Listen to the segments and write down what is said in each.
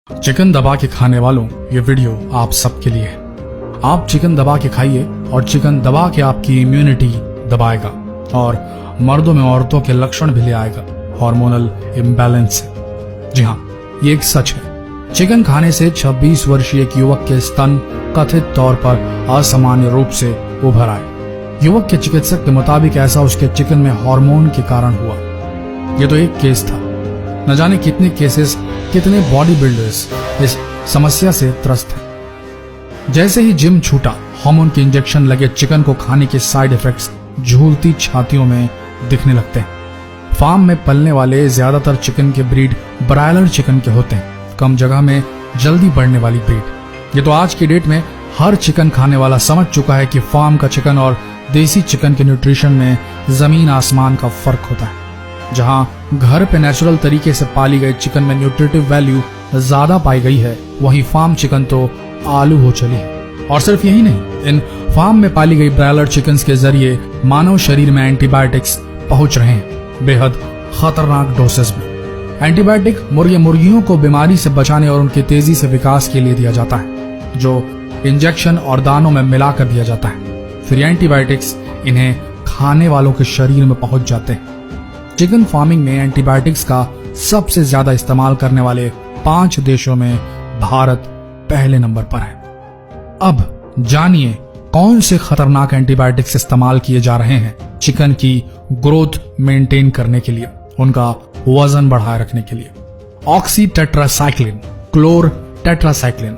Chicken दबा के खाने वालों, ये वीडियो आप सबके लिए है। आप चिकन दबा के खाइए और चिकन दबा के आपकी इम्यूनिटी दबाएगा और मर्दों में औरतों के लक्षण भी ले आएगा, हार्मोनल इम्बैलेंस से। जी हाँ, ये एक सच है। चिकन खाने से 26 वर्षीय एक युवक के स्तन कथित तौर पर असामान्य रूप से उभर आए। युवक के चिकित्सक के मुताबिक ऐसा उसके चिकन में हार्मोन के कारण हुआ। ये तो एक केस था, न जाने कितने केसेस, कितने बॉडी बिल्डर्स इस समस्या से त्रस्त हैं। जैसे ही जिम छूटा, हार्मोन के इंजेक्शन लगे चिकन को खाने के साइड इफेक्ट्स झूलती छातियों में दिखने लगते हैं। फार्म में पलने वाले ज्यादातर चिकन के ब्रीड ब्रायलर चिकन के होते हैं, कम जगह में जल्दी बढ़ने वाली ब्रीड। ये तो आज की डेट में हर चिकन खाने वाला समझ चुका है कि फार्म का चिकन और देसी चिकन के न्यूट्रिशन में जमीन आसमान का फर्क होता है। जहां घर पे नेचुरल तरीके से पाली गई चिकन में न्यूट्रिटिव वैल्यू ज्यादा पाई गई है, वहीं फार्म चिकन तो आलू हो चली है। और सिर्फ यही नहीं, इन फार्म में पाली गई ब्रायलर चिकन्स के जरिए मानव शरीर में एंटीबायोटिक्स पहुंच रहे हैं, बेहद खतरनाक डोसेज में। एंटीबायोटिक मुर्गियों को बीमारी से बचाने और उनके तेजी से विकास के लिए दिया जाता है, जो इंजेक्शन और दानों में मिलाकर दिया जाता है। फिर एंटीबायोटिक्स इन्हें खाने वालों के शरीर में पहुंच जाते हैं। चिकन फार्मिंग में एंटीबायोटिक्स का सबसे ज्यादा इस्तेमाल करने वाले 5 देशों में भारत पहले नंबर पर है। अब जानिए कौन से खतरनाक एंटीबायोटिक्स इस्तेमाल किए जा रहे हैं चिकन की ग्रोथ मेंटेन करने के लिए, उनका वजन बढ़ाए रखने के लिए। Oxytetracycline, chlortetracycline,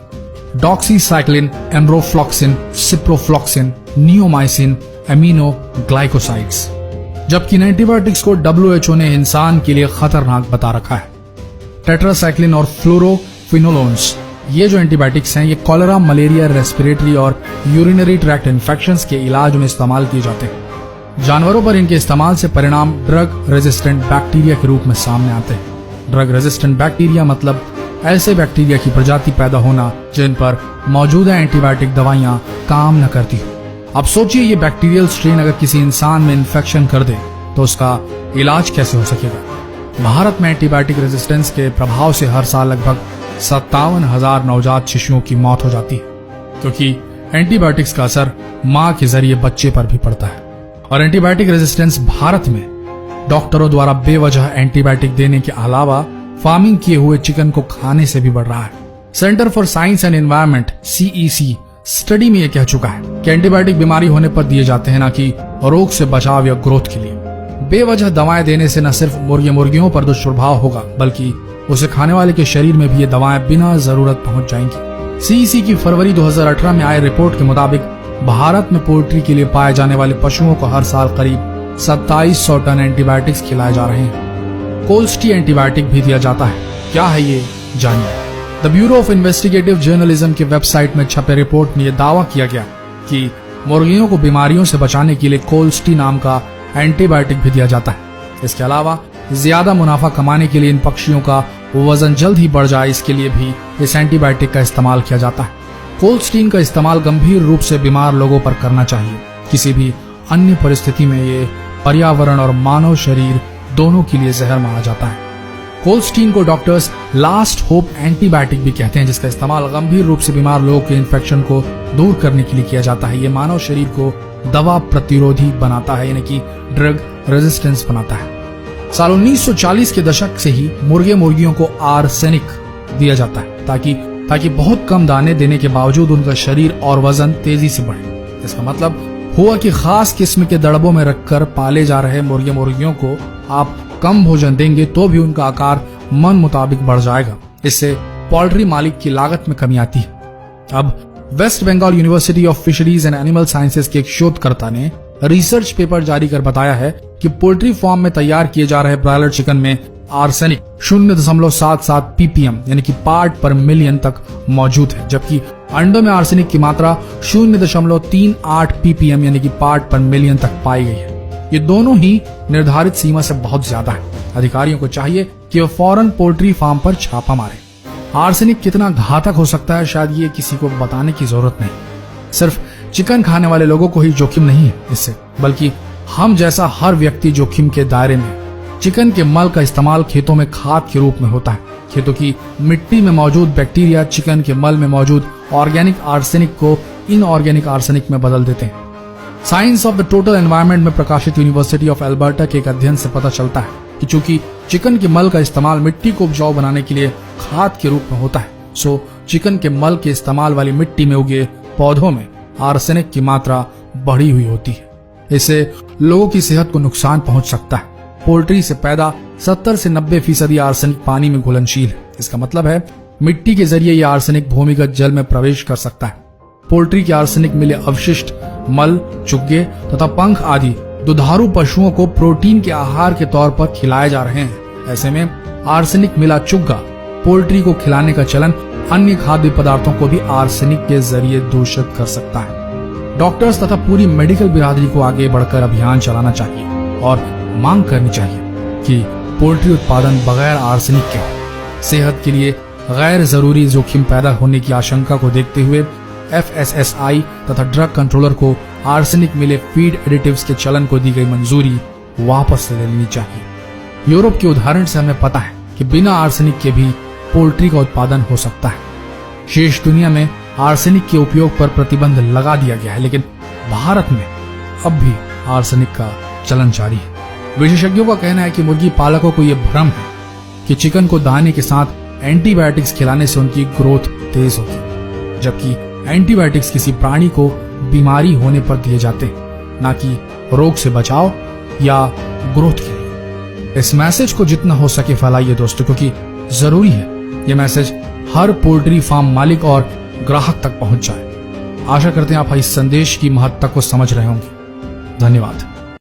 doxycycline, enrofloxacin, ciprofloxacin, neomycin, aminoglycosides. जबकि इन एंटीबायोटिक्स को WHO ने इंसान के लिए खतरनाक बता रखा है। टेट्रासाइक्लिन और फ्लोरोफिनोलोन्स, ये जो एंटीबायोटिक्स हैं, ये कॉलेरा, मलेरिया, रेस्पिरेटरी और यूरिनरी ट्रैक्ट इन्फेक्शंस के इलाज में इस्तेमाल किए जाते हैं। जानवरों पर इनके इस्तेमाल से परिणाम ड्रग रेजिस्टेंट बैक्टीरिया के रूप में सामने आते हैं। ड्रग रेजिस्टेंट बैक्टीरिया मतलब ऐसे बैक्टीरिया की प्रजाति पैदा होना जिन पर मौजूदा एंटीबायोटिक दवाइयां काम न करती हो। अब सोचिए, ये बैक्टीरियल स्ट्रेन अगर किसी इंसान में इन्फेक्शन कर दे तो उसका इलाज कैसे हो सकेगा। भारत में एंटीबायोटिक रेजिस्टेंस के प्रभाव से हर साल लगभग 57,000 नवजात शिशुओं की मौत हो जाती है, क्योंकि एंटीबायोटिक्स का असर मां के जरिए बच्चे पर भी पड़ता है। और एंटीबायोटिक रेजिस्टेंस भारत में डॉक्टरों द्वारा बेवजह एंटीबायोटिक देने के अलावा फार्मिंग किए हुए चिकन को खाने से भी बढ़ रहा है। Centre for science and environment CEC study में यह कह चुका है कि एंटीबायोटिक बीमारी होने पर दिए जाते हैं, न कि रोग से बचाव या ग्रोथ के लिए। बेवजह दवाएं देने से न सिर्फ मुर्गियों पर दुष्प्रभाव होगा, बल्कि उसे खाने वाले के शरीर में भी ये दवाएं बिना जरूरत पहुंच जाएंगी। CEC की फरवरी 2018 में आई रिपोर्ट के मुताबिक भारत में पोल्ट्री के लिए पाए जाने वाले पशुओं को हर साल करीब 2700 टन एंटीबायोटिक्स खिलाए जा रहे हैं। कोल्स्टी एंटीबायोटिक भी दिया जाता है। क्या है ये, जानिए। The bureau of investigative journalism के वेबसाइट में छपे रिपोर्ट में यह दावा किया गया कि मुर्गियों को बीमारियों से बचाने के लिए कोल्स्टी नाम का एंटीबायोटिक भी दिया जाता है। इसके अलावा ज्यादा मुनाफा कमाने के लिए इन पक्षियों का वजन जल्द ही बढ़ जाए, इसके लिए भी इस एंटीबायोटिक का इस्तेमाल किया जाता है। कोल्स्टीन का इस्तेमाल गंभीर रूप से बीमार लोगों पर करना चाहिए। किसी भी अन्य परिस्थिति में ये पर्यावरण और मानव शरीर दोनों के लिए जहर माना जाता है। कोल्स्टीन को डॉक्टर्स लास्ट होप एंटीबायोटिक भी कहते हैं, जिसका इस्तेमाल गंभीर रूप से बीमार लोगों के इन्फेक्शन को दूर करने के लिए किया जाता है। ये मानव शरीर को दवा प्रतिरोधी बनाता है, यानी कि ड्रग रेजिस्टेंस बनाता है। साल 1940 के दशक से ही मुर्गियों को आर्सेनिक दिया जाता है ताकि बहुत कम दाने देने के बावजूद उनका शरीर और वजन तेजी से बढ़े। इसका मतलब हुआ कि खास किस्म के दड़बों में रखकर पाले जा रहे मुर्गियों को आप कम भोजन देंगे तो भी उनका आकार मन मुताबिक बढ़ जाएगा। इससे पोल्ट्री मालिक की लागत में कमी आती है। अब West Bengal University of Fisheries and Animal Sciences के एक शोधकर्ता ने रिसर्च पेपर जारी कर बताया है कि पोल्ट्री फार्म में तैयार किए जा रहे ब्रायलर चिकन में आर्सेनिक 0.77 ppm यानी कि पार्ट पर मिलियन तक मौजूद है, जबकि अंडों में आर्सेनिक की मात्रा 0.38 ppm यानी कि पार्ट पर मिलियन तक पाई गई है। ये दोनों ही निर्धारित सीमा से बहुत ज्यादा है। अधिकारियों को चाहिए कि वो फौरन पोल्ट्री फार्म पर छापा मारे। आर्सेनिक कितना घातक हो सकता है, शायद ये किसी को बताने की जरूरत नहीं। सिर्फ चिकन खाने वाले लोगों को ही जोखिम नहीं है इससे, बल्कि हम जैसा हर व्यक्ति जोखिम के दायरे में। चिकन के मल का इस्तेमाल खेतों में खाद के रूप में होता है। खेतों की मिट्टी में मौजूद बैक्टीरिया चिकन के मल में मौजूद ऑर्गेनिक आर्सेनिक को इनऑर्गेनिक आर्सेनिक में बदल देते हैं। Science of the total environment में प्रकाशित यूनिवर्सिटी ऑफ एल्बर्टा के एक अध्ययन से पता चलता है कि चूंकि चिकन के मल का इस्तेमाल मिट्टी को उपजाऊ बनाने के लिए खाद के रूप में होता है, सो चिकन के मल के इस्तेमाल वाली मिट्टी में उगे पौधों में आर्सेनिक की मात्रा बढ़ी हुई होती है। इससे लोगों की सेहत को नुकसान पहुंच सकता है। पोल्ट्री से पैदा 70 से 90% आर्सेनिक पानी में घुलनशील है। इसका मतलब है मिट्टी के जरिए यह आर्सेनिक भूमिगत जल में प्रवेश कर सकता है। पोल्ट्री के आर्सेनिक मिले अवशिष्ट मल, चुग्गे तथा पंख आदि दुधारू पशुओं को प्रोटीन के आहार के तौर पर खिलाए जा रहे हैं। ऐसे में आर्सेनिक मिला चुग्गा पोल्ट्री को खिलाने का चलन अन्य खाद्य पदार्थों को भी आर्सेनिक के जरिए दूषित कर सकता है। डॉक्टर्स तथा पूरी मेडिकल बिरादरी को आगे बढ़कर अभियान चलाना चाहिए और मांग करनी चाहिए कि पोल्ट्री उत्पादन बगैर आर्सेनिक के सेहत के लिए गैर जरूरी जोखिम पैदा होने की आशंका को देखते हुए FSSAI तथा ड्रग कंट्रोलर को आर्सेनिक मिले फीड एडिटिव्स के चलन को दी गई मंजूरी वापस ले लेनी चाहिए। यूरोप के उदाहरण से हमें पता है कि बिना आर्सेनिक के भी पोल्ट्री का उत्पादन हो सकता है। शेष दुनिया में आर्सेनिक के उपयोग पर प्रतिबंध लगा दिया गया है, लेकिन भारत में अब भी आर्सेनिक का चलन जारी है। विशेषज्ञों का कहना है कि मुर्गी पालकों को यह भ्रम है कि चिकन को दाने के साथ एंटीबायोटिक्स खिलाने से उनकी ग्रोथ तेज होगी, जबकि एंटीबायोटिक्स किसी प्राणी को बीमारी होने पर दिए जाते हैं, न कि रोग से बचाव या ग्रोथ के लिए। इस मैसेज को जितना हो सके फैलाइए दोस्तों, क्योंकि जरूरी है ये मैसेज हर पोल्ट्री फार्म मालिक और ग्राहक तक पहुंच जाए। आशा करते हैं आप इस संदेश की महत्ता को समझ रहे होंगे। धन्यवाद।